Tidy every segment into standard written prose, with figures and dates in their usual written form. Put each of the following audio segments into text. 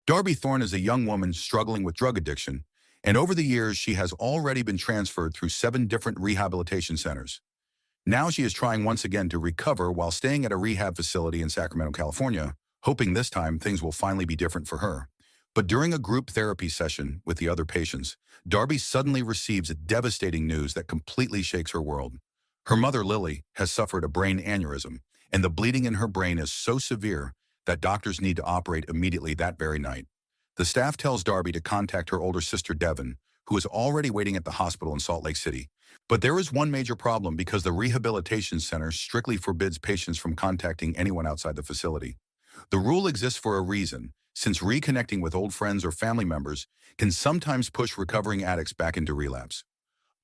Darby Thorne is a young woman struggling with drug addiction, and over the years she has already been transferred through 7 different rehabilitation centers. Now she is trying once again to recover while staying at a rehab facility in Sacramento, California, hoping this time things will finally be different for her. But during a group therapy session with the other patients, Darby suddenly receives devastating news that completely shakes her world. Her mother, Lily, has suffered a brain aneurysm, and the bleeding in her brain is so severe that doctors need to operate immediately that very night. The staff tells Darby to contact her older sister, Devin, who is already waiting at the hospital in Salt Lake City. But there is one major problem because the rehabilitation center strictly forbids patients from contacting anyone outside the facility. The rule exists for a reason, since reconnecting with old friends or family members can sometimes push recovering addicts back into relapse.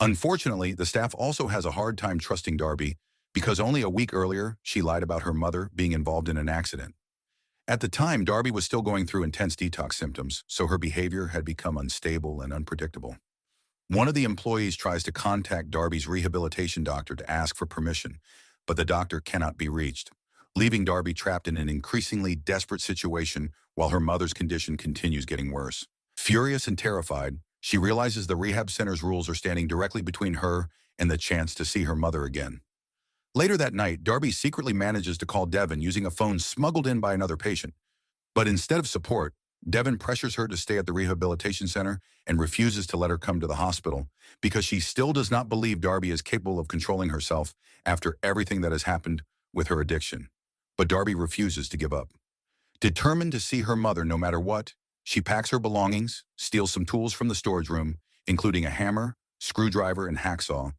Unfortunately, the staff also has a hard time trusting Darby because only a week earlier, she lied about her mother being involved in an accident. At the time, Darby was still going through intense detox symptoms, so her behavior had become unstable and unpredictable. One of the employees tries to contact Darby's rehabilitation doctor to ask for permission, but the doctor cannot be reached, leaving Darby trapped in an increasingly desperate situation while her mother's condition continues getting worse. Furious and terrified, she realizes the rehab center's rules are standing directly between her and the chance to see her mother again. Later that night, Darby secretly manages to call Devin using a phone smuggled in by another patient. But instead of support, Devin pressures her to stay at the rehabilitation center and refuses to let her come to the hospital because she still does not believe Darby is capable of controlling herself after everything that has happened with her addiction. But Darby refuses to give up. Determined to see her mother no matter what, she packs her belongings, steals some tools from the storage room, including a hammer, screwdriver, and hacksaw,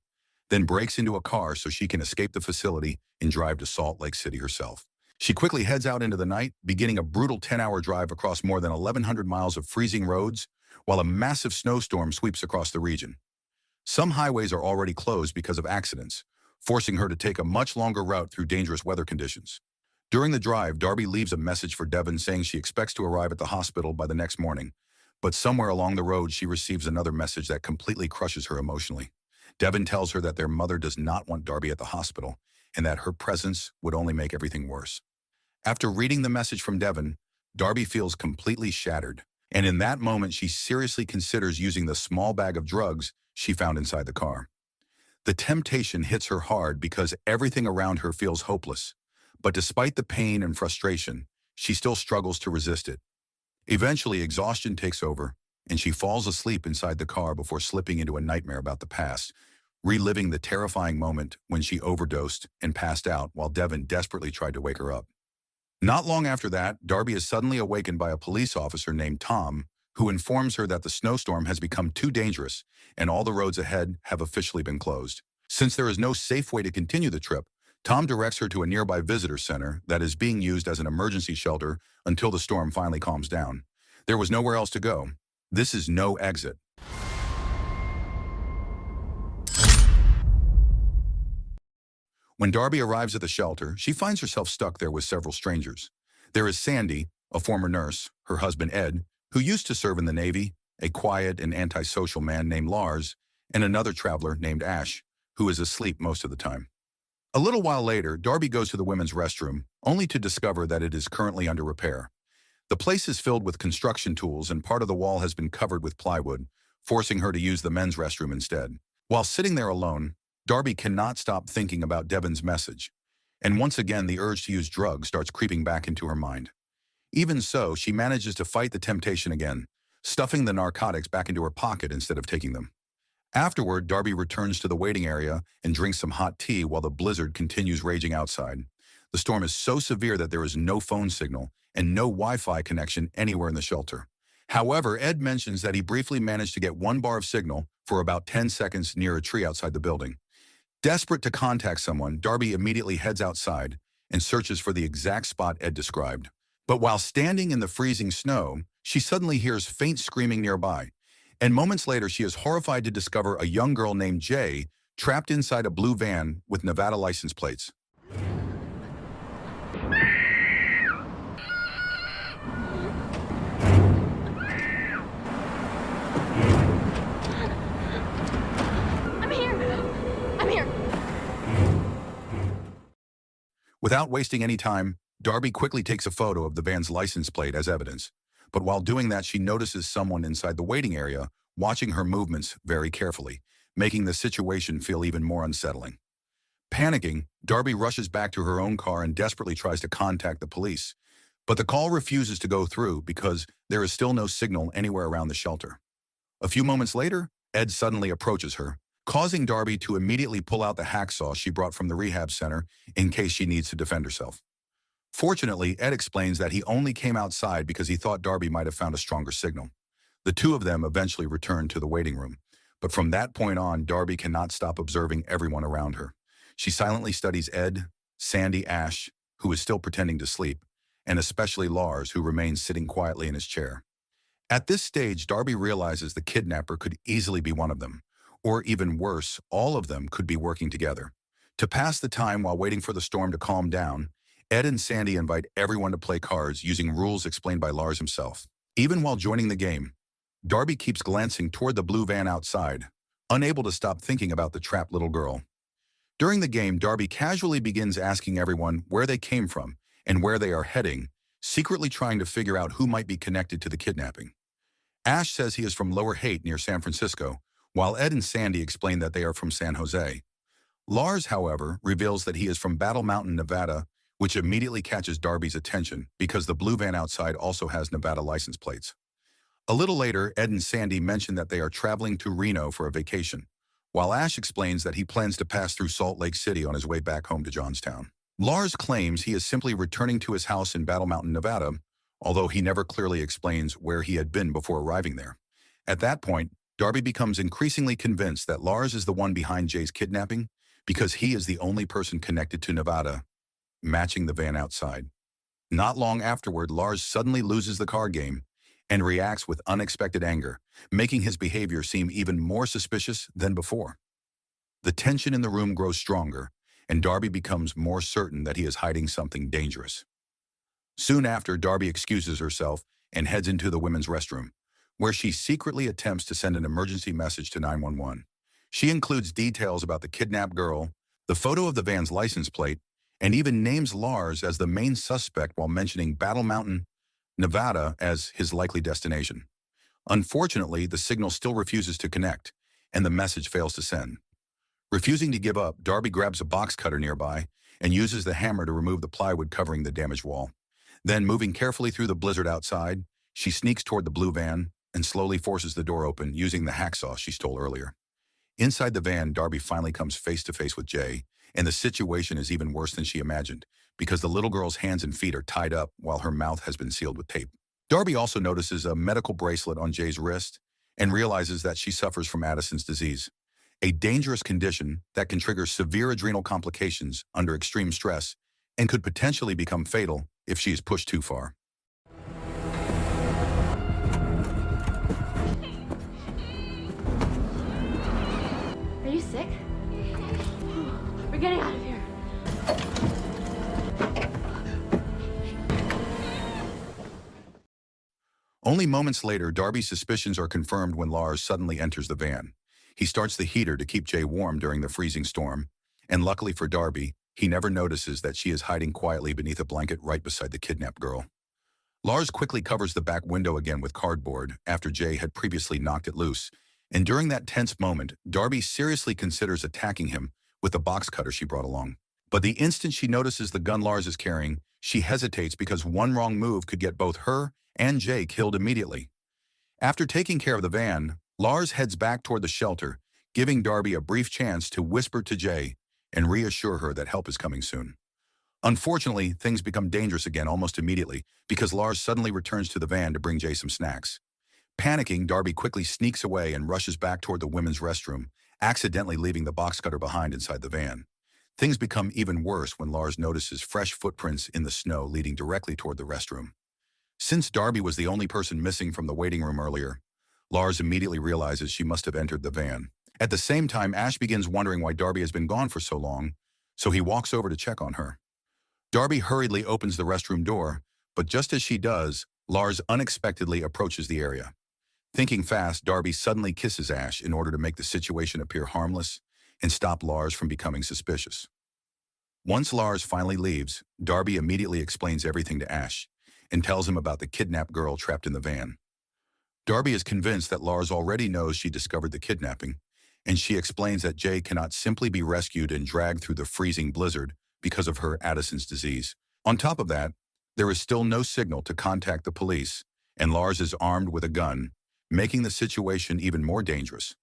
then breaks into a car so she can escape the facility and drive to Salt Lake City herself. She quickly heads out into the night, beginning a brutal 10-hour drive across more than 1,100 miles of freezing roads, while a massive snowstorm sweeps across the region. Some highways are already closed because of accidents, forcing her to take a much longer route through dangerous weather conditions. During the drive, Darby leaves a message for Devin saying she expects to arrive at the hospital by the next morning, but somewhere along the road she receives another message that completely crushes her emotionally. Devin tells her that their mother does not want Darby at the hospital, and that her presence would only make everything worse. After reading the message from Devin, Darby feels completely shattered, and in that moment she seriously considers using the small bag of drugs she found inside the car. The temptation hits her hard because everything around her feels hopeless, but despite the pain and frustration, she still struggles to resist it. Eventually, exhaustion takes over, and she falls asleep inside the car before slipping into a nightmare about the past, reliving the terrifying moment when she overdosed and passed out while Devin desperately tried to wake her up. Not long after that, Darby is suddenly awakened by a police officer named Tom, who informs her that the snowstorm has become too dangerous and all the roads ahead have officially been closed. Since there is no safe way to continue the trip, Tom directs her to a nearby visitor center that is being used as an emergency shelter until the storm finally calms down. There was nowhere else to go. This is no exit. When Darby arrives at the shelter, she finds herself stuck there with several strangers. There is Sandy, a former nurse, her husband Ed, who used to serve in the Navy, a quiet and antisocial man named Lars, and another traveler named Ash, who is asleep most of the time. A little while later, Darby goes to the women's restroom, only to discover that it is currently under repair. The place is filled with construction tools and part of the wall has been covered with plywood, forcing her to use the men's restroom instead. While sitting there alone, Darby cannot stop thinking about Devin's message, and once again the urge to use drugs starts creeping back into her mind. Even so, she manages to fight the temptation again, stuffing the narcotics back into her pocket instead of taking them. Afterward, Darby returns to the waiting area and drinks some hot tea while the blizzard continues raging outside. The storm is so severe that there is no phone signal and no Wi-Fi connection anywhere in the shelter. However, Ed mentions that he briefly managed to get 1 bar of signal for about 10 seconds near a tree outside the building. Desperate to contact someone, Darby immediately heads outside and searches for the exact spot Ed described. But while standing in the freezing snow, she suddenly hears faint screaming nearby, and moments later she is horrified to discover a young girl named Jay trapped inside a blue van with Nevada license plates. Without wasting any time, Darby quickly takes a photo of the van's license plate as evidence. But while doing that, she notices someone inside the waiting area, watching her movements very carefully, making the situation feel even more unsettling. Panicking, Darby rushes back to her own car and desperately tries to contact the police. But the call refuses to go through because there is still no signal anywhere around the shelter. A few moments later, Ed suddenly approaches her, causing Darby to immediately pull out the hacksaw she brought from the rehab center in case she needs to defend herself. Fortunately, Ed explains that he only came outside because he thought Darby might have found a stronger signal. The two of them eventually return to the waiting room, but from that point on, Darby cannot stop observing everyone around her. She silently studies Ed, Sandy, Ash, who is still pretending to sleep, and especially Lars, who remains sitting quietly in his chair. At this stage, Darby realizes the kidnapper could easily be one of them, or even worse, all of them could be working together. To pass the time while waiting for the storm to calm down, Ed and Sandy invite everyone to play cards using rules explained by Lars himself. Even while joining the game, Darby keeps glancing toward the blue van outside, unable to stop thinking about the trapped little girl. During the game, Darby casually begins asking everyone where they came from and where they are heading, secretly trying to figure out who might be connected to the kidnapping. Ash says he is from Lower Haight near San Francisco, while Ed and Sandy explain that they are from San Jose. Lars, however, reveals that he is from Battle Mountain, Nevada, which immediately catches Darby's attention because the blue van outside also has Nevada license plates. A little later, Ed and Sandy mention that they are traveling to Reno for a vacation, while Ash explains that he plans to pass through Salt Lake City on his way back home to Johnstown. Lars claims he is simply returning to his house in Battle Mountain, Nevada, although he never clearly explains where he had been before arriving there. At that point, Darby becomes increasingly convinced that Lars is the one behind Jay's kidnapping because he is the only person connected to Nevada, matching the van outside. Not long afterward, Lars suddenly loses the card game and reacts with unexpected anger, making his behavior seem even more suspicious than before. The tension in the room grows stronger, and Darby becomes more certain that he is hiding something dangerous. Soon after, Darby excuses herself and heads into the women's restroom, where she secretly attempts to send an emergency message to 911. She includes details about the kidnapped girl, the photo of the van's license plate, and even names Lars as the main suspect while mentioning Battle Mountain, Nevada as his likely destination. Unfortunately, the signal still refuses to connect, and the message fails to send. Refusing to give up, Darby grabs a box cutter nearby and uses the hammer to remove the plywood covering the damaged wall. Then, moving carefully through the blizzard outside, she sneaks toward the blue van and slowly forces the door open using the hacksaw she stole earlier. Inside the van, Darby finally comes face to face with Jay, and the situation is even worse than she imagined, because the little girl's hands and feet are tied up while her mouth has been sealed with tape. Darby also notices a medical bracelet on Jay's wrist and realizes that she suffers from Addison's disease, a dangerous condition that can trigger severe adrenal complications under extreme stress and could potentially become fatal if she is pushed too far. Are you sick? We're getting out of here. Only moments later, Darby's suspicions are confirmed when Lars suddenly enters the van. He starts the heater to keep Jay warm during the freezing storm, and luckily for Darby, he never notices that she is hiding quietly beneath a blanket right beside the kidnapped girl. Lars quickly covers the back window again with cardboard after Jay had previously knocked it loose, and during that tense moment, Darby seriously considers attacking him with the box cutter she brought along. But the instant she notices the gun Lars is carrying, she hesitates because one wrong move could get both her and Jay killed immediately. After taking care of the van, Lars heads back toward the shelter, giving Darby a brief chance to whisper to Jay and reassure her that help is coming soon. Unfortunately, things become dangerous again almost immediately because Lars suddenly returns to the van to bring Jay some snacks. Panicking, Darby quickly sneaks away and rushes back toward the women's restroom, accidentally leaving the box cutter behind inside the van. Things become even worse when Lars notices fresh footprints in the snow leading directly toward the restroom. Since Darby was the only person missing from the waiting room earlier, Lars immediately realizes she must have entered the van. At the same time, Ash begins wondering why Darby has been gone for so long, so he walks over to check on her. Darby hurriedly opens the restroom door, but just as she does, Lars unexpectedly approaches the area. Thinking fast, Darby suddenly kisses Ash in order to make the situation appear harmless and stop Lars from becoming suspicious. Once Lars finally leaves, Darby immediately explains everything to Ash, and tells him about the kidnapped girl trapped in the van. Darby is convinced that Lars already knows she discovered the kidnapping, and she explains that Jay cannot simply be rescued and dragged through the freezing blizzard because of her Addison's disease. On top of that, there is still no signal to contact the police, and Lars is armed with a gun, making the situation even more dangerous.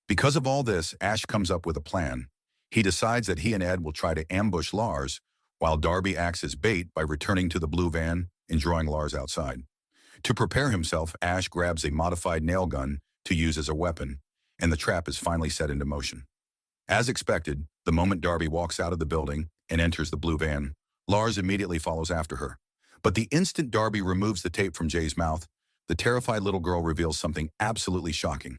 Because of all this, Ash comes up with a plan. He decides that he and Ed will try to ambush Lars, while Darby acts as bait by returning to the blue van and drawing Lars outside. To prepare himself, Ash grabs a modified nail gun to use as a weapon, and the trap is finally set into motion. As expected, the moment Darby walks out of the building and enters the blue van, Lars immediately follows after her. But the instant Darby removes the tape from Jay's mouth, the terrified little girl reveals something absolutely shocking.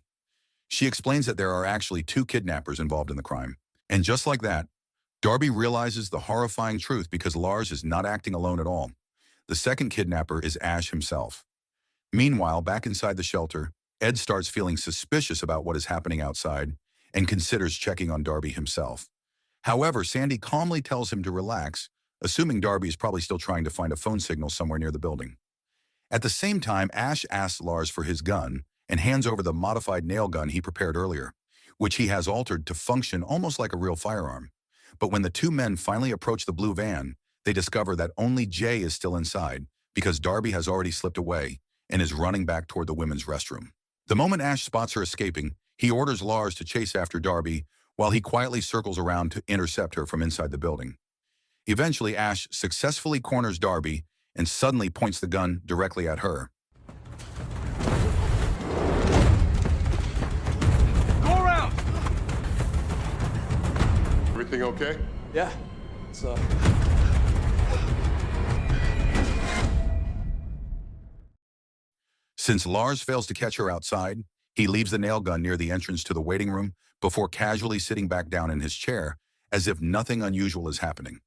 She explains that there are actually 2 kidnappers involved in the crime. And just like that, Darby realizes the horrifying truth because Lars is not acting alone at all. The second kidnapper is Ash himself. Meanwhile, back inside the shelter, Ed starts feeling suspicious about what is happening outside and considers checking on Darby himself. However, Sandy calmly tells him to relax, assuming Darby is probably still trying to find a phone signal somewhere near the building. At the same time, Ash asks Lars for his gun and hands over the modified nail gun he prepared earlier, which he has altered to function almost like a real firearm. But when the 2 men finally approach the blue van, they discover that only Jay is still inside because Darby has already slipped away and is running back toward the women's restroom. The moment Ash spots her escaping, he orders Lars to chase after Darby while he quietly circles around to intercept her from inside the building. Eventually, Ash successfully corners Darby and suddenly points the gun directly at her. Go around! Everything okay? Yeah, it's Since Lars fails to catch her outside, he leaves the nail gun near the entrance to the waiting room before casually sitting back down in his chair as if nothing unusual is happening.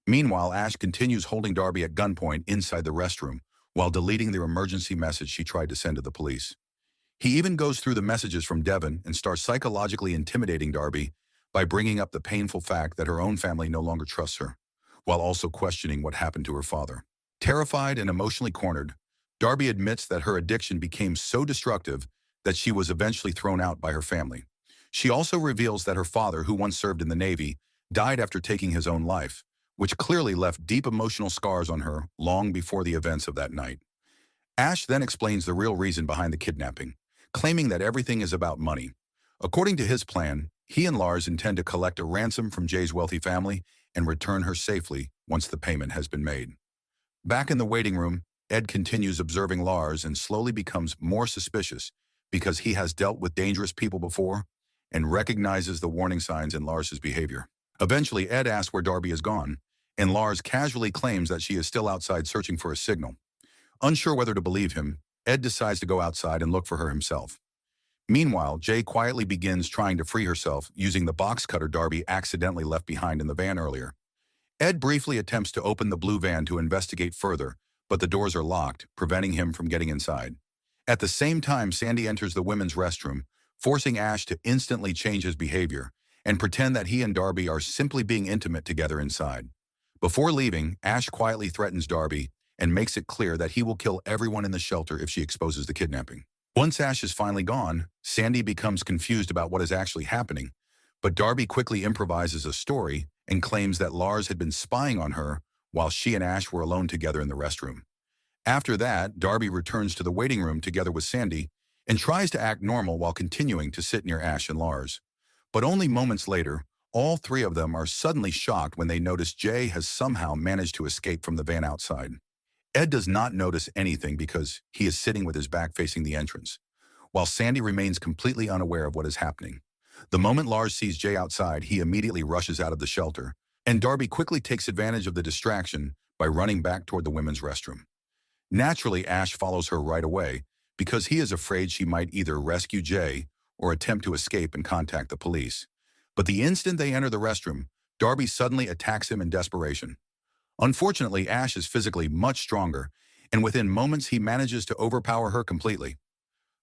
Meanwhile, Ash continues holding Darby at gunpoint inside the restroom while deleting the emergency message she tried to send to the police. He even goes through the messages from Devon and starts psychologically intimidating Darby by bringing up the painful fact that her own family no longer trusts her, while also questioning what happened to her father. Terrified and emotionally cornered, Darby admits that her addiction became so destructive that she was eventually thrown out by her family. She also reveals that her father, who once served in the Navy, died after taking his own life, which clearly left deep emotional scars on her long before the events of that night. Ash then explains the real reason behind the kidnapping, claiming that everything is about money. According to his plan, he and Lars intend to collect a ransom from Jay's wealthy family and return her safely once the payment has been made. Back in the waiting room, Ed continues observing Lars and slowly becomes more suspicious because he has dealt with dangerous people before and recognizes the warning signs in Lars's behavior. Eventually, Ed asks where Darby is gone, and Lars casually claims that she is still outside searching for a signal. Unsure whether to believe him, Ed decides to go outside and look for her himself. Meanwhile, Jay quietly begins trying to free herself using the box cutter Darby accidentally left behind in the van earlier. Ed briefly attempts to open the blue van to investigate further, but the doors are locked, preventing him from getting inside. At the same time, Sandy enters the women's restroom, forcing Ash to instantly change his behavior and pretend that he and Darby are simply being intimate together inside. Before leaving, Ash quietly threatens Darby and makes it clear that he will kill everyone in the shelter if she exposes the kidnapping. Once Ash is finally gone, Sandy becomes confused about what is actually happening, but Darby quickly improvises a story and claims that Lars had been spying on her while she and Ash were alone together in the restroom. After that, Darby returns to the waiting room together with Sandy and tries to act normal while continuing to sit near Ash and Lars. But only moments later, all 3 of them are suddenly shocked when they notice Jay has somehow managed to escape from the van outside. Ed does not notice anything because he is sitting with his back facing the entrance, while Sandy remains completely unaware of what is happening. The moment Lars sees Jay outside, he immediately rushes out of the shelter, and Darby quickly takes advantage of the distraction by running back toward the women's restroom. Naturally, Ash follows her right away because he is afraid she might either rescue Jay or attempt to escape and contact the police. But the instant they enter the restroom, Darby suddenly attacks him in desperation. Unfortunately, Ash is physically much stronger, and within moments he manages to overpower her completely.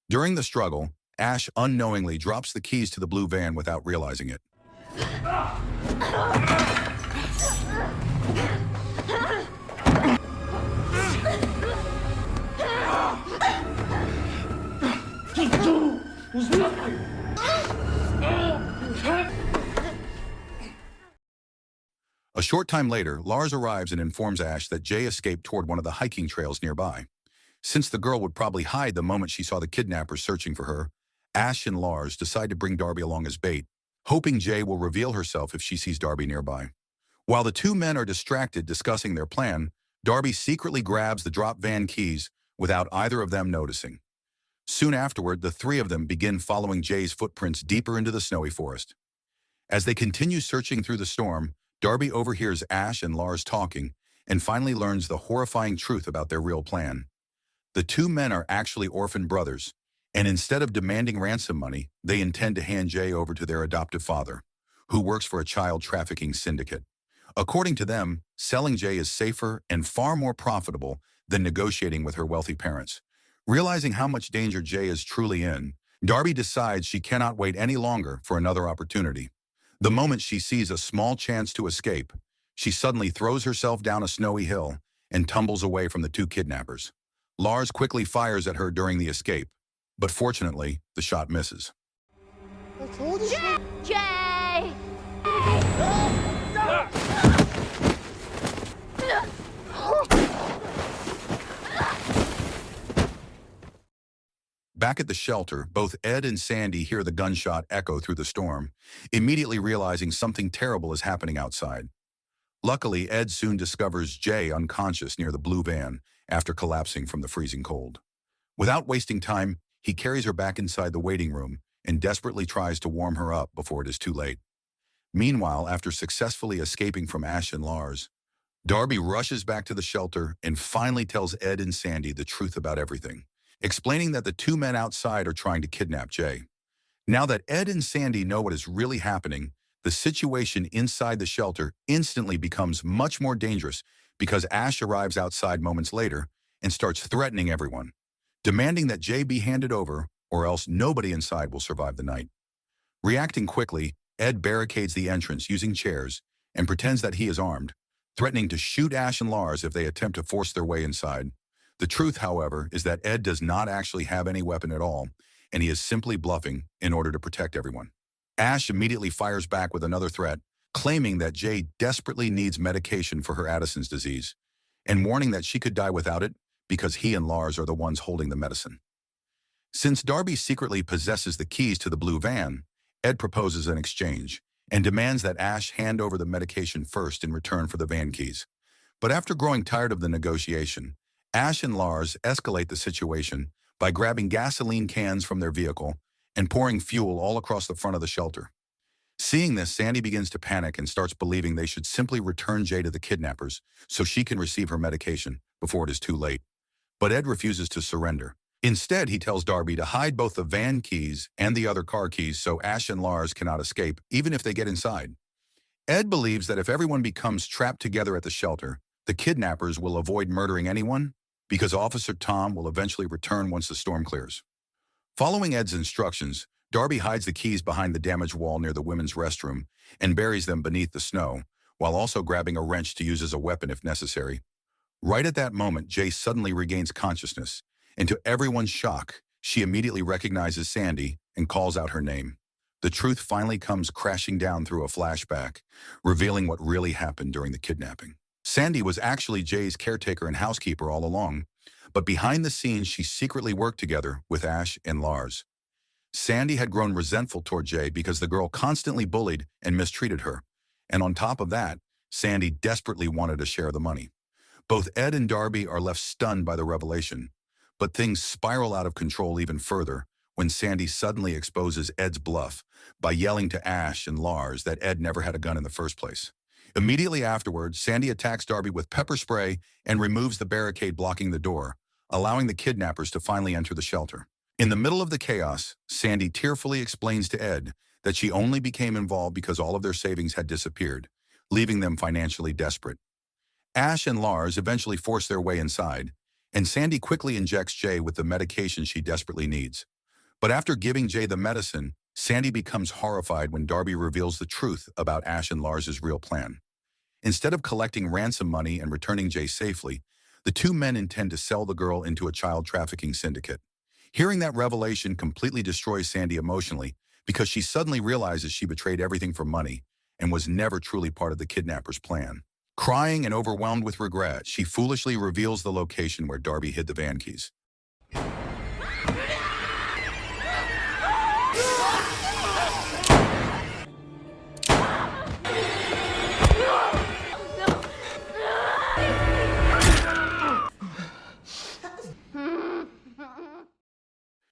During the struggle, Ash unknowingly drops the keys to the blue van without realizing it. was nothing. A short time later, Lars arrives and informs Ash that Jay escaped toward one of the hiking trails nearby. Since the girl would probably hide the moment she saw the kidnappers searching for her, Ash and Lars decide to bring Darby along as bait, hoping Jay will reveal herself if she sees Darby nearby. While the two men are distracted discussing their plan, Darby secretly grabs the drop van keys without either of them noticing. Soon afterward, the three of them begin following Jay's footprints deeper into the snowy forest. As they continue searching through the storm, Darby overhears Ash and Lars talking and finally learns the horrifying truth about their real plan. The two men are actually orphan brothers, and instead of demanding ransom money, they intend to hand Jay over to their adoptive father, who works for a child trafficking syndicate. According to them, selling Jay is safer and far more profitable than negotiating with her wealthy parents. Realizing how much danger Jay is truly in, Darby decides she cannot wait any longer for another opportunity. The moment she sees a small chance to escape, she suddenly throws herself down a snowy hill and tumbles away from the two kidnappers. Lars quickly fires at her during the escape, but fortunately, the shot misses. I told you. Jay! Back at the shelter, both Ed and Sandy hear the gunshot echo through the storm, immediately realizing something terrible is happening outside. Luckily, Ed soon discovers Jay unconscious near the blue van after collapsing from the freezing cold. Without wasting time, he carries her back inside the waiting room and desperately tries to warm her up before it is too late. Meanwhile, after successfully escaping from Ash and Lars, Darby rushes back to the shelter and finally tells Ed and Sandy the truth about everything, explaining that the two men outside are trying to kidnap Jay. Now that Ed and Sandy know what is really happening, the situation inside the shelter instantly becomes much more dangerous because Ash arrives outside moments later and starts threatening everyone, demanding that Jay be handed over or else nobody inside will survive the night. Reacting quickly, Ed barricades the entrance using chairs and pretends that he is armed, threatening to shoot Ash and Lars if they attempt to force their way inside. The truth, however, is that Ed does not actually have any weapon at all, and he is simply bluffing in order to protect everyone. Ash immediately fires back with another threat, claiming that Jay desperately needs medication for her Addison's disease, and warning that she could die without it because he and Lars are the ones holding the medicine. Since Darby secretly possesses the keys to the blue van, Ed proposes an exchange and demands that Ash hand over the medication first in return for the van keys. But after growing tired of the negotiation, Ash and Lars escalate the situation by grabbing gasoline cans from their vehicle and pouring fuel all across the front of the shelter. Seeing this, Sandy begins to panic and starts believing they should simply return Jay to the kidnappers so she can receive her medication before it is too late. But Ed refuses to surrender. Instead, he tells Darby to hide both the van keys and the other car keys so Ash and Lars cannot escape, even if they get inside. Ed believes that if everyone becomes trapped together at the shelter, the kidnappers will avoid murdering anyone because Officer Tom will eventually return once the storm clears. Following Ed's instructions, Darby hides the keys behind the damaged wall near the women's restroom and buries them beneath the snow, while also grabbing a wrench to use as a weapon if necessary. Right at that moment, Jay suddenly regains consciousness, and to everyone's shock, she immediately recognizes Sandy and calls out her name. The truth finally comes crashing down through a flashback, revealing what really happened during the kidnapping. Sandy was actually Jay's caretaker and housekeeper all along, but behind the scenes she secretly worked together with Ash and Lars. Sandy had grown resentful toward Jay because the girl constantly bullied and mistreated her, and on top of that, Sandy desperately wanted to share the money. Both Ed and Darby are left stunned by the revelation, but things spiral out of control even further when Sandy suddenly exposes Ed's bluff by yelling to Ash and Lars that Ed never had a gun in the first place. Immediately afterwards, Sandy attacks Darby with pepper spray and removes the barricade blocking the door, allowing the kidnappers to finally enter the shelter. In the middle of the chaos, Sandy tearfully explains to Ed that she only became involved because all of their savings had disappeared, leaving them financially desperate. Ash and Lars eventually force their way inside, and Sandy quickly injects Jay with the medication she desperately needs. But after giving Jay the medicine, Sandy becomes horrified when Darby reveals the truth about Ash and Lars' real plan. Instead of collecting ransom money and returning Jay safely, the two men intend to sell the girl into a child trafficking syndicate. Hearing that revelation completely destroys Sandy emotionally because she suddenly realizes she betrayed everything for money and was never truly part of the kidnapper's plan. Crying and overwhelmed with regret, she foolishly reveals the location where Darby hid the van keys.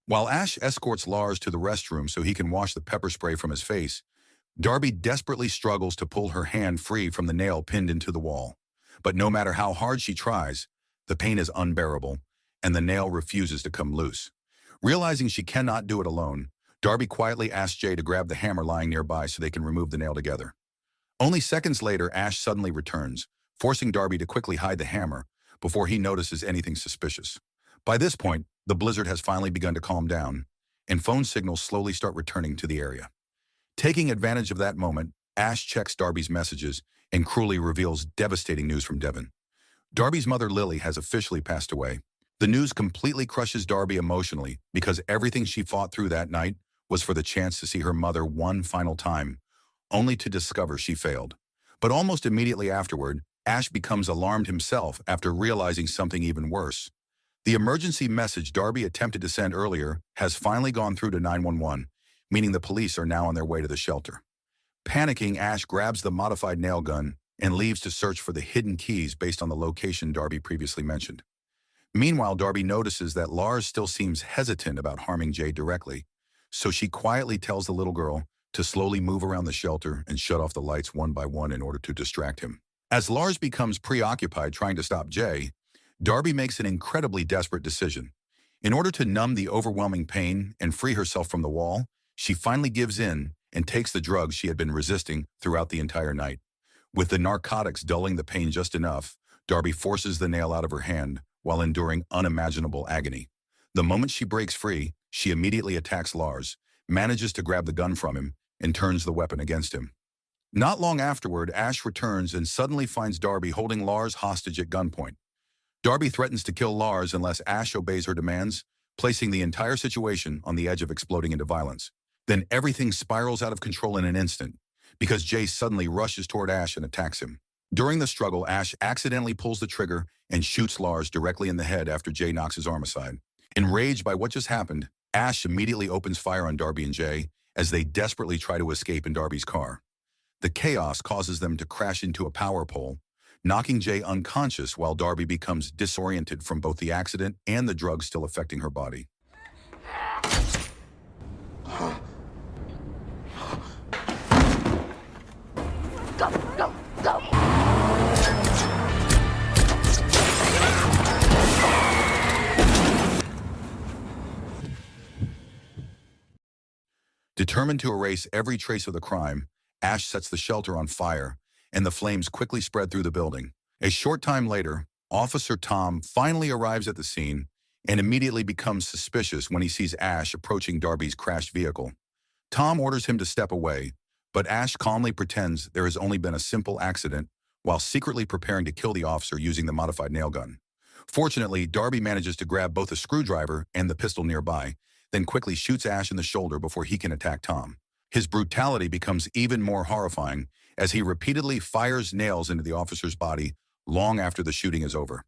While Ash escorts Lars to the restroom so he can wash the pepper spray from his face, Darby desperately struggles to pull her hand free from the nail pinned into the wall. But no matter how hard she tries, the pain is unbearable, and the nail refuses to come loose. Realizing she cannot do it alone, Darby quietly asks Jay to grab the hammer lying nearby so they can remove the nail together. Only seconds later, Ash suddenly returns, forcing Darby to quickly hide the hammer before he notices anything suspicious. By this point, the blizzard has finally begun to calm down, and phone signals slowly start returning to the area. Taking advantage of that moment, Ash checks Darby's messages and cruelly reveals devastating news from Devon. Darby's mother, Lily, has officially passed away. The news completely crushes Darby emotionally because everything she fought through that night was for the chance to see her mother one final time, only to discover she failed. But almost immediately afterward, Ash becomes alarmed himself after realizing something even worse. The emergency message Darby attempted to send earlier has finally gone through to 911, meaning the police are now on their way to the shelter. Panicking, Ash grabs the modified nail gun and leaves to search for the hidden keys based on the location Darby previously mentioned. Meanwhile, Darby notices that Lars still seems hesitant about harming Jay directly, so she quietly tells the little girl to slowly move around the shelter and shut off the lights one by one in order to distract him. As Lars becomes preoccupied trying to stop Jay, Darby makes an incredibly desperate decision. In order to numb the overwhelming pain and free herself from the wall, she finally gives in and takes the drugs she had been resisting throughout the entire night. With the narcotics dulling the pain just enough, Darby forces the nail out of her hand while enduring unimaginable agony. The moment she breaks free, she immediately attacks Lars, manages to grab the gun from him, and turns the weapon against him. Not long afterward, Ash returns and suddenly finds Darby holding Lars hostage at gunpoint. Darby threatens to kill Lars unless Ash obeys her demands, placing the entire situation on the edge of exploding into violence. Then everything spirals out of control in an instant, because Jay suddenly rushes toward Ash and attacks him. During the struggle, Ash accidentally pulls the trigger and shoots Lars directly in the head after Jay knocks his arm aside. Enraged by what just happened, Ash immediately opens fire on Darby and Jay as they desperately try to escape in Darby's car. The chaos causes them to crash into a power pole, knocking Jay unconscious while Darby becomes disoriented from both the accident and the drugs still affecting her body. Go, go, go! Determined to erase every trace of the crime, Ash sets the shelter on fire, and the flames quickly spread through the building. A short time later, Officer Tom finally arrives at the scene and immediately becomes suspicious when he sees Ash approaching Darby's crashed vehicle. Tom orders him to step away, but Ash calmly pretends there has only been a simple accident while secretly preparing to kill the officer using the modified nail gun. Fortunately, Darby manages to grab both a screwdriver and the pistol nearby, then quickly shoots Ash in the shoulder before he can attack Tom. His brutality becomes even more horrifying as he repeatedly fires nails into the officer's body long after the shooting is over.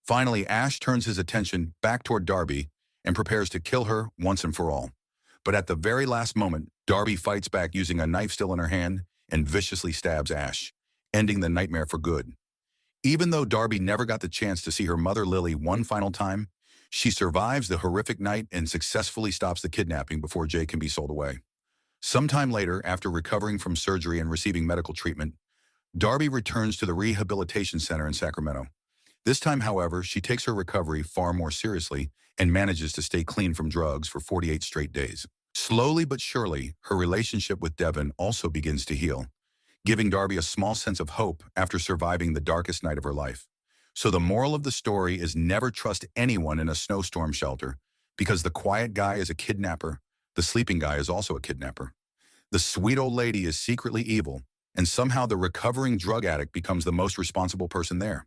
Finally, Ash turns his attention back toward Darby and prepares to kill her once and for all. But at the very last moment, Darby fights back using a knife still in her hand and viciously stabs Ash, ending the nightmare for good. Even though Darby never got the chance to see her mother Lily one final time, she survives the horrific night and successfully stops the kidnapping before Jay can be sold away. Sometime later, after recovering from surgery and receiving medical treatment, Darby returns to the rehabilitation center in Sacramento. This time, however, she takes her recovery far more seriously and manages to stay clean from drugs for 48 straight days. Slowly but surely, her relationship with Devon also begins to heal, giving Darby a small sense of hope after surviving the darkest night of her life. So the moral of the story is never trust anyone in a snowstorm shelter Because the quiet guy is a kidnapper, the sleeping guy is also a kidnapper. The sweet old lady is secretly evil, and somehow the recovering drug addict becomes the most responsible person there.